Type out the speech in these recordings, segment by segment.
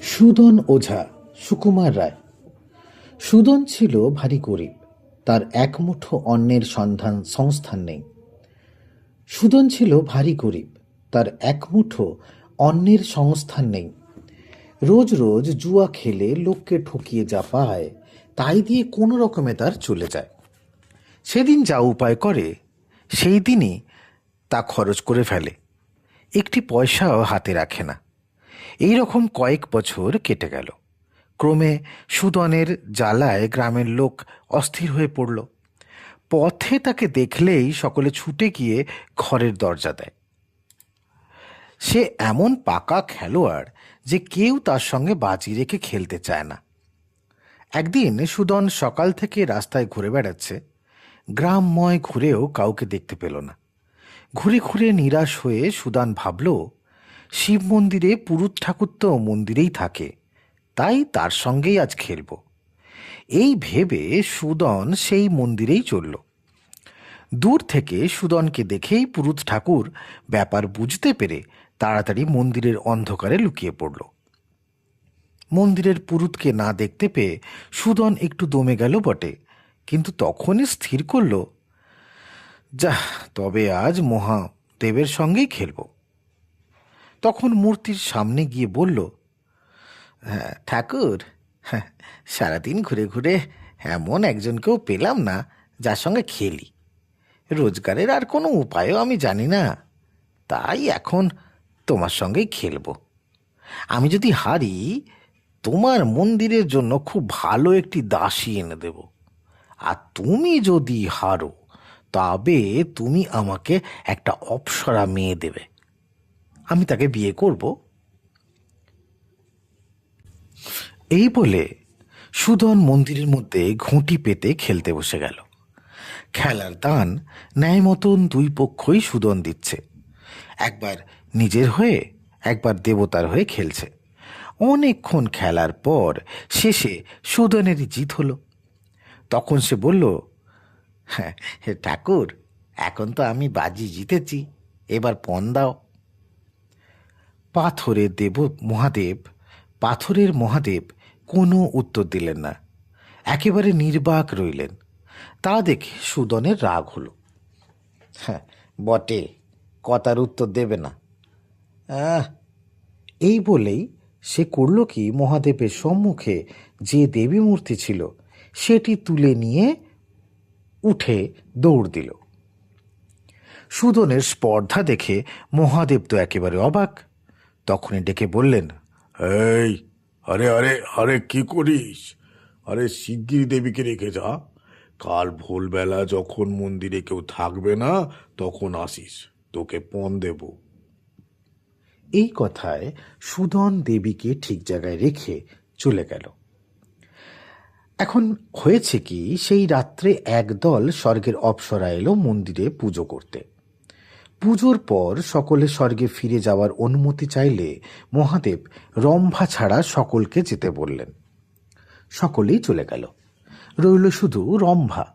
সুদন ওঝা সুকুমার রায়। সুদন ছিল ভারী গরিব, তার এক মুঠো অন্নের সংস্থান নেই। সুদন ছিল ভারী গরিব, তার এক মুঠো অন্নের সংস্থান নেই। রোজ রোজ জুয়া খেলে লোককে ঠকিয়ে যা পায় তাই দিয়ে কোনো রকমে তার চলে যায়। সেদিন যা উপায় করে সেই দিনই তা খরচ করে ফেলে, একটি পয়সাও হাতে রাখে না। এই রকম কয়েক বছর কেটে গেল। ক্রমে সুদনের জ্বালায় গ্রামের লোক অস্থির হয়ে পড়ল। পথে তাকে দেখলেই সকলে ছুটে গিয়ে ঘরের দরজা দেয়। সে এমন পাকা খেলোয়াড় যে কেউ তার সঙ্গে বাজি রেখে খেলতে চায় না। একদিন সুদন সকাল থেকে রাস্তায় ঘুরে বেড়াচ্ছে। গ্রামময় ঘুরেও কাউকে দেখতে পেল না। ঘুরে ঘুরে নিরাশ হয়ে সুদান ভাবল, শিব মন্দিরে পুরুত ঠাকুর তো মন্দিরেই থাকে, তাই তার সঙ্গেই আজ খেলব। এই ভেবে সুদন সেই মন্দিরেই চলল। দূর থেকে সুদনকে দেখেই পুরুত ঠাকুর ব্যাপার বুঝতে পেরে তাড়াতাড়ি মন্দিরের অন্ধকারে লুকিয়ে পড়ল। মন্দিরের পুরুতকে না দেখতে পেয়ে সুদন একটু দমে গেল বটে, কিন্তু তখনই স্থির করল, যাহ, তবে আজ মহাদেবের সঙ্গেই খেলব। তখন মূর্তির সামনে গিয়ে বলল, হ্যাঁ ঠাকুর, হ্যাঁ, সারাদিন ঘুরে ঘুরে এমন একজনকেও পেলাম না যার সঙ্গে খেলি। রোজগারের আর কোনো উপায়ও আমি জানি না, তাই এখন তোমার সঙ্গেই খেলব। আমি যদি হারি, তোমার মন্দিরের জন্য খুব ভালো একটি দাসী এনে দেব, আর তুমি যদি হারো তবে তুমি আমাকে একটা অপ্সরা মেয়ে দেবে, আমি তাকে বিয়ে করব। এই বলে সুদন মন্দিরের মধ্যে ঘুঁটি পেতে খেলতে বসে গেল। খেলার দান ন্যায় মতন দুই পক্ষই সুদন দিচ্ছে। একবার নিজের হয়ে, একবার দেবতার হয়ে খেলছে। অনেকক্ষণ খেলার পর শেষে সুদনেরই জিত হলো। তখন সে বলল, হ্যাঁ ঠাকুর, এখন তো আমি বাজি জিতেছি, এবার পণ দাও। পাথরের মহাদেব কোনো উত্তর দিলেন না, একেবারে নির্বাক রইলেন। তা দেখে সুদনের রাগ হলো। হ্যাঁ বটে, কথার উত্তর দেবে না। এই বলেই সে করল কি, মহাদেবের সম্মুখে যে দেবী মূর্তি ছিল সেটি তুলে নিয়ে উঠে দৌড় দিল। সুদনের স্পর্ধা দেখে মহাদেব তো একেবারে অবাক। তখনই ডেকে বললেন, এই, আরে আরে আরে কি করিস? আরে শিগগির দেবীকে রেখে যা, কাল ভোরবেলা যখন মন্দিরে কেউ থাকবে না তখন আসিস, তোকে পণ দেব। এই কথায় সুদন দেবীকে ঠিক জায়গায় রেখে চলে গেল। এখন হয়েছে কি, সেই রাত্রে একদল স্বর্গের অপ্সরা এলো মন্দিরে পুজো করতে। পুজোর পর সকলে স্বর্গে ফিরে যাওয়ার অনুমতি চাইলে মহাদেব রম্ভা ছাড়া সকলকে যেতে বললেন। সকলেই চলে গেল, রইল শুধু রম্ভা।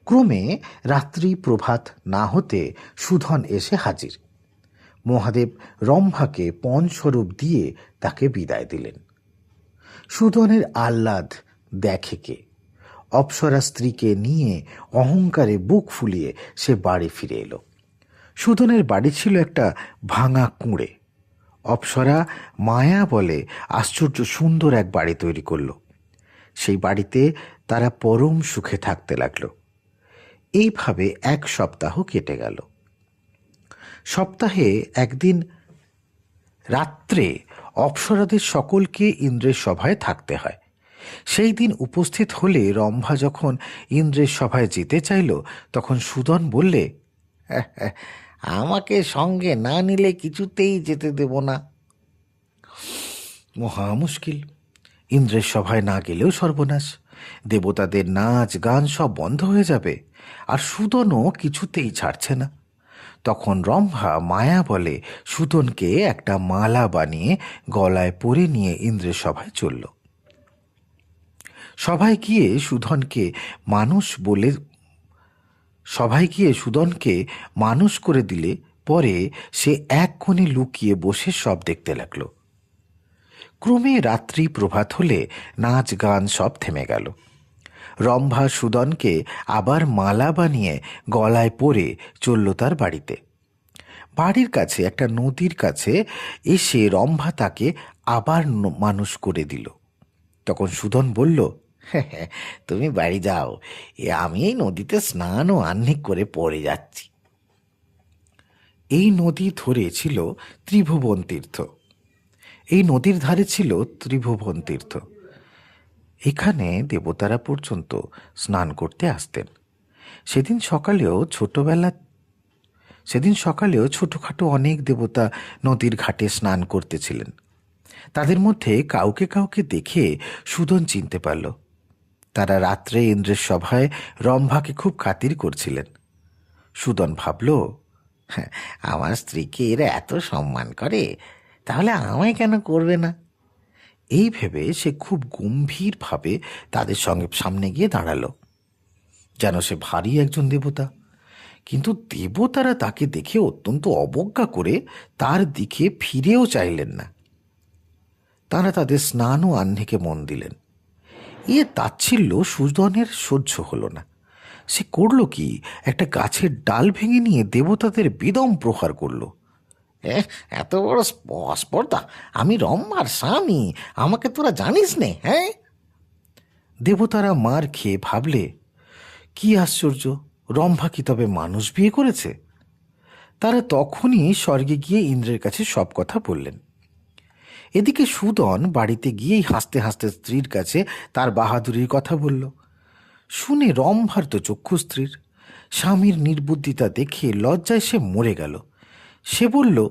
ক্রমে রাত্রি প্রভাত না হতে সুধন এসে হাজির। মহাদেব রম্ভাকে পণস্বরূপ দিয়ে তাকে বিদায় দিলেন। সুধনের আহ্লাদ দেখে কে? অপ্সরা স্ত্রীকে নিয়ে অহংকারে বুক ফুলিয়ে সে বাড়ি ফিরে এলো। সুধনের বাড়ি ছিল একটা ভাঙা কুঁড়ে। অপ্সরা মায়া বলে আশ্চর্য সুন্দর এক বাড়ি তৈরি করল। সেই বাড়িতে তারা পরম সুখে থাকতে লাগল। এইভাবে এক সপ্তাহ কেটে গেল। সপ্তাহে একদিন রাত্রে অপ্সরাদের সকলকে ইন্দ্রের সভায় থাকতে হয়। সেই দিন উপস্থিত হলে রম্ভা যখন ইন্দ্রের সভায় যেতে চাইল, তখন সুদন বললে, আমাকে সঙ্গে না নিলে কিছুতেই যেতে দেব না। মহা মুশকিল, ইন্দ্রের সভায় না গেলেও সর্বনাশ, দেবতাদের নাচ গান সব বন্ধ হয়ে যাবে, আর সুদনও কিছুতেই ছাড়ছে না। তখন রম্ভা মায়া বলে সুদনকে একটা মালা বানিয়ে গলায় পরে নিয়ে ইন্দ্রের সভায় চলল। সভায় গিয়ে সুদনকে মানুষ করে দিলে পরে সে এক কোণে লুকিয়ে বসে সব দেখতে লাগলো। ক্রমে রাত্রি প্রভাত হলে নাচ গান সব থেমে গেল। রম্ভা সুদনকে আবার মালা বানিয়ে গলায় পরে চলল তার বাড়িতে। বাড়ির কাছে একটা নদীর কাছে এসে রম্ভা তাকে আবার মানুষ করে দিল। তখন সুদন বলল, "হ্যাঁ, তুমি বাড়ি যাও, আমি এই নদীতে স্নান ও আহ্নিক করে পড়ে যাচ্ছি।" এই নদী ধরে ছিল ত্রিভুবন তীর্থ। এই নদীর ধারে ছিল ত্রিভুবন তীর্থ। এখানে দেবতারা পর্যন্ত স্নান করতে আসতেন। সেদিন সকালেও ছোটখাটো অনেক দেবতা নদীর ঘাটে স্নান করতেছিলেন। তাদের মধ্যে কাউকে কাউকে দেখে সুদন চিনতে পারল। তারা রাত্রে ইন্দ্রের সভায় রম্ভাকে খুব খাতির করছিলেন। সুদন ভাবল, "হ্যাঁ, আমার স্ত্রীকে এরা এত সম্মান করে, তাহলে আমায় কেন করবে না?" এই ভেবে সে খুব গম্ভীরভাবে তাদের সঙ্গে সামনে গিয়ে দাঁড়ালো, যেন সে ভারী একজন দেবতা। কিন্তু দেবতারা তাকে দেখে অত্যন্ত অবজ্ঞা করে তার দিকে ফিরেও চাইলেন না। তারা তাদের স্নান ও আহ্নিকে মন দিলেন। তাচ্ছিল্য সুদনের সহ্য হল না। সে করল কি, একটা গাছের ডাল ভেঙে নিয়ে দেবতাদের বেদম প্রহার করল। এত বড় স্পর্ধা! আমি রম্ভার স্বামী, আমাকে তোরা জানিস নে? হ্যাঁ? দেবতারা মার খেয়ে ভাবলে, কি আশ্চর্য, রম্ভা কি তবে মানুষ বিয়ে করেছে? তারা তখনই স্বর্গে গিয়ে ইন্দ্রের কাছে সব কথা বললেন। এদিকে সুদন বাড়িতে গিয়েই হাসতে হাসতে স্ত্রীর কাছে তার বাহাদুরির কথা বলল। শুনে রম্ভার তো চক্ষুস্থির। স্বামীর নির্বুদ্ধিতা দেখে লজ্জায় সে মরে গেল। সে বলল,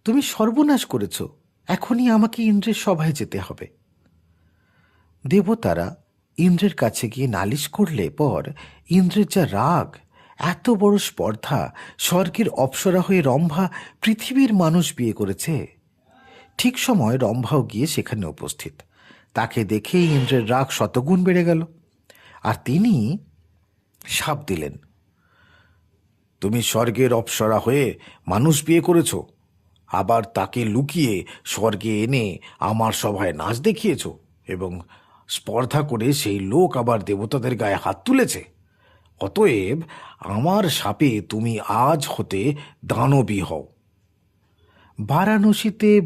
"তুমি সর্বনাশ করেছ, এখনই আমাকে ইন্দ্রের সভায় যেতে হবে।" দেবতারা ইন্দ্রের কাছে গিয়ে নালিশ করলে পর ইন্দ্রের যা রাগ, এত বড় স্পর্ধা! স্বর্গের অপ্সরা হয়ে রম্ভা পৃথিবীর মানুষ বিয়ে করেছে। ঠিক সময় রম্ভাও গিয়ে সেখানে উপস্থিত। তাকে দেখে ইন্দ্রের রাগ শতগুণ বেড়ে গেল, আর তিনি শাপ দিলেন, "তুমি স্বর্গের অপ্সরা হয়ে মানুষ বিয়ে করেছ, আবার তাকে লুকিয়ে স্বর্গে এনে আমার সভায় নাচ দেখিয়েছ, এবং স্পর্ধা করে সেই লোক আবার দেবতাদের গায়ে হাত তুলেছে। অতএব আমার শাপে তুমি আজ হতে দানবী হও। বারাণসীতে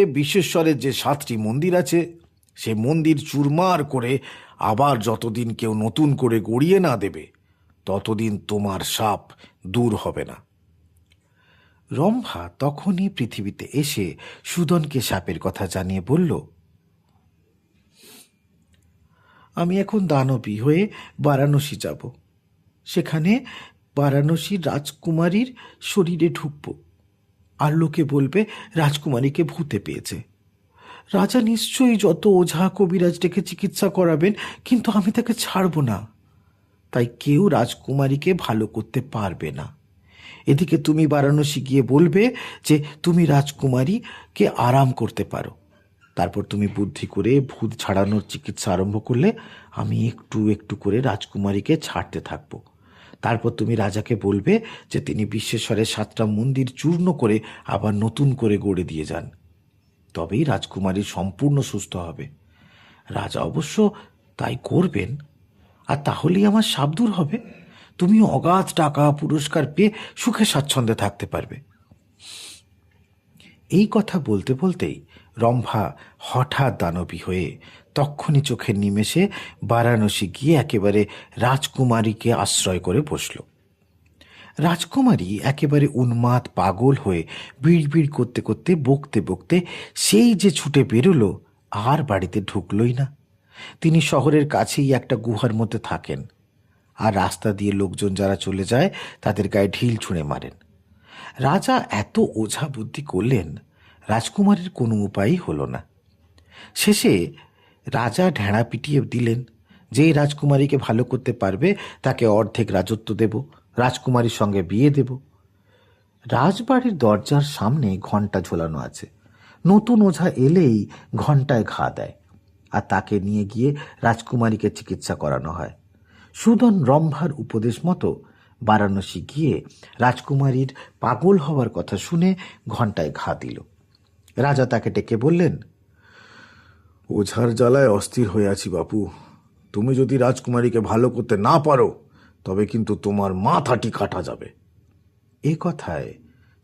বিশ্বেশ্বরের যে 7টি মন্দির আছে, সে মন্দির চুরমার করে আবার যতদিন কেউ নতুন করে গড়িয়ে না দেবে, ততদিন তোমার শাপ দূর হবে না।" রম্ভা তখনই পৃথিবীতে এসে সুদনকে শাপের কথা জানিয়ে বলল, "আমি এখন দানবী হয়ে বারাণসী যাব। সেখানে বারাণসীর রাজকুমারীর শরীরে ঢুকব, আর লোকে বলবে রাজকুমারীকে ভূতে পেয়েছে। রাজা নিশ্চয়ই যত ওঝা কবিরাজ ডেকে চিকিৎসা করাবেন, কিন্তু আমি তাকে ছাড়ব না। তাই কেউ রাজকুমারীকে ভালো করতে পারবে না। এদিকে তুমি বারাণসী গিয়ে বলবে যে তুমি রাজকুমারীকে আরাম করতে পারো। তারপর তুমি বুদ্ধি করে ভূত ছাড়ানোর চিকিৎসা আরম্ভ করলে আমি একটু একটু করে রাজকুমারীকে ছাড়তে থাকব। তারপর তুমি রাজাকে বলবে যে তিনি বিশ্বেশ্বরের 7টা মন্দির চূর্ণ করে আবার নতুন করে গড়ে দিয়ে যান। তবেই রাজকুমারী সম্পূর্ণ সুস্থ হবে। রাজা অবশ্য তাই করবেন, আর তাহলেই আমার শাপ দূর হবে। তুমি অগাধ টাকা পুরস্কার পেয়ে সুখে স্বাচ্ছন্দ্যে থাকতে পারবে।" এই কথা বলতে বলতেই রম্ভা হঠাৎ দানবী হয়ে তক্ষুনি চোখের নিমেষে বারাণসী গিয়ে একেবারে রাজকুমারীকে আশ্রয় করে বসল। রাজকুমারী একেবারে উন্মাদ পাগল হয়ে বিড়বিড় করতে করতে বকতে বকতে সেই যে ছুটে বেরোলো, আর বাড়িতে ঢুকলই না। তিনি শহরের কাছেই একটা গুহার মধ্যে থাকেন, আর রাস্তা দিয়ে লোকজন যারা চলে যায় তাদের গায়ে ঢিল ছুঁড়ে মারেন। রাজা এত ওঝা বুদ্ধি করলেন, রাজকুমারীর কোনো উপায়ই হলো না। শেষে রাজা ঢেঁড়া পিটিয়ে দিলেন, যে রাজকুমারীকে ভালো করতে পারবে তাকে অর্ধেক রাজত্ব দেব, রাজকুমারীর সঙ্গে বিয়ে দেব। রাজবাড়ির দরজার সামনে ঘণ্টা ঝোলানো আছে। নতুন ওঝা এলেই ঘণ্টায় ঘা দেয়, আর তাকে নিয়ে গিয়ে রাজকুমারীকে চিকিৎসা করানো হয়। সুদন রম্ভার উপদেশ মতো বারাণসী গিয়ে রাজকুমারীর পাগল হওয়ার কথা শুনে ঘণ্টায় ঘা দিল। রাজা তাকে ডেকে বললেন, ওঝার জ্বালায় অস্থির হয়ে আছি বাপু। তুমি যদি রাজকুমারীকে ভালো করতে না পারো তবে কিন্তু তোমার মাথাটি কাটা যাবে। এ কথায়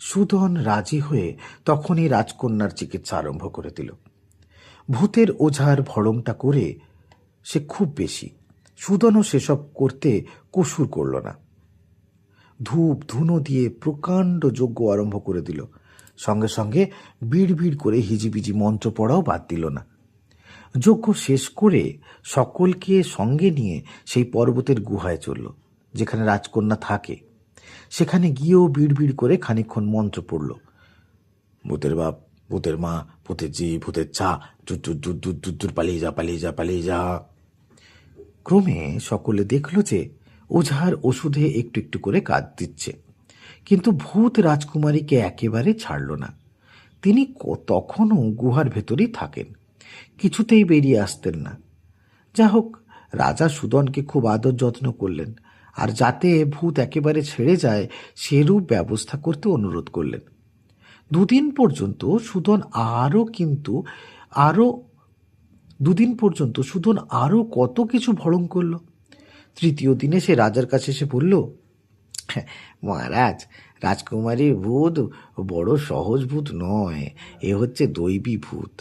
সুদন রাজি হয়ে তখনই রাজকন্যার চিকিৎসা আরম্ভ করে দিল। ভূতের ওঝার ভড়ংটা করে সে খুব বেশি। সুদনও সেসব করতে কসুর করল না। ধূপ ধুনো দিয়ে প্রকাণ্ড যজ্ঞ আরম্ভ করে দিল। সঙ্গে সঙ্গে বিড় বিড় করে হিজিবিজি মন্ত্র পড়াও বাদ দিল না। যজ্ঞ শেষ করে সকলকে সঙ্গে নিয়ে সেই পর্বতের গুহায় চলল যেখানে রাজকন্যা থাকে। সেখানে গিয়েও বিড় বিড় করে খানিকক্ষণ মন্ত্র পড়ল। ভূতের বাপ, ভূতের মা, ভূতের জি, ভূতের চা, জুর জুর জুর জুর জুর জুর, পালিয়ে যা, পালিয়ে যা, পালিয়ে যা। ক্রমে সকলে দেখল যে ওঝার ওষুধে একটু একটু করে কাজ দিচ্ছে, কিন্তু ভূত রাজকুমারীকে একেবারে ছাড়ল না। তিনি তখনও গুহার ভেতরেই থাকেন, কিছুতেই বেরিয়ে আসতেন না। যা হোক, রাজা সুদনকে খুব আদর যত্ন করলেন, আর যাতে ভূত একেবারে ছেড়ে যায় সেরূপ ব্যবস্থা করতে অনুরোধ করলেন। দুদিন পর্যন্ত সুদন আরও কত কিছু ভড়ং করল। তৃতীয় দিনে সে রাজার কাছে এসে বলল, মহারাজ, রাজকুমারীর ভূত বড় সহজ ভূত নয়, এ হচ্ছে দৈবী ভূত।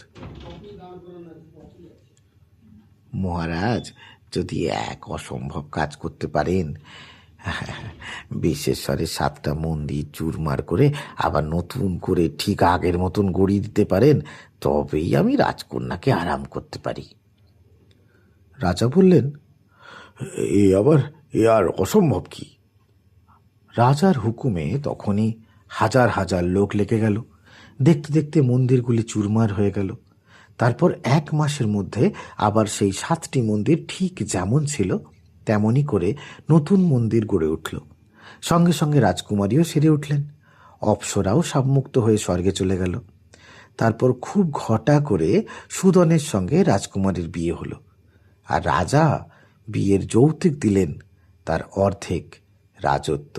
মহারাজ, যদি এক অসম্ভব কাজ করতে পারেন, বিশ্বেশ্বরের 7টা মন্দির চুরমার করে আবার নতুন করে ঠিক আগের মতন গড়িয়ে দিতে পারেন, তবেই আমি রাজকন্যাকে আরাম করতে পারি। রাজা বললেন, এ আর অসম্ভব কি? রাজার হুকুমে তখনই হাজার হাজার লোক লেগে গেল। দেখতে দেখতে মন্দিরগুলি চুরমার হয়ে গেল। তারপর 1 মাসের মধ্যে আবার সেই 7টি মন্দির ঠিক যেমন ছিল তেমনই করে নতুন মন্দির গড়ে উঠল। সঙ্গে সঙ্গে রাজকুমারীও সেরে উঠলেন। অপ্সরাও সাবমুক্ত হয়ে স্বর্গে চলে গেল। তারপর খুব ঘটা করে সুদনের সঙ্গে রাজকুমারীর বিয়ে হলো, আর রাজা বিয়ের যৌতুক দিলেন তার অর্ধেক রাজত্ব।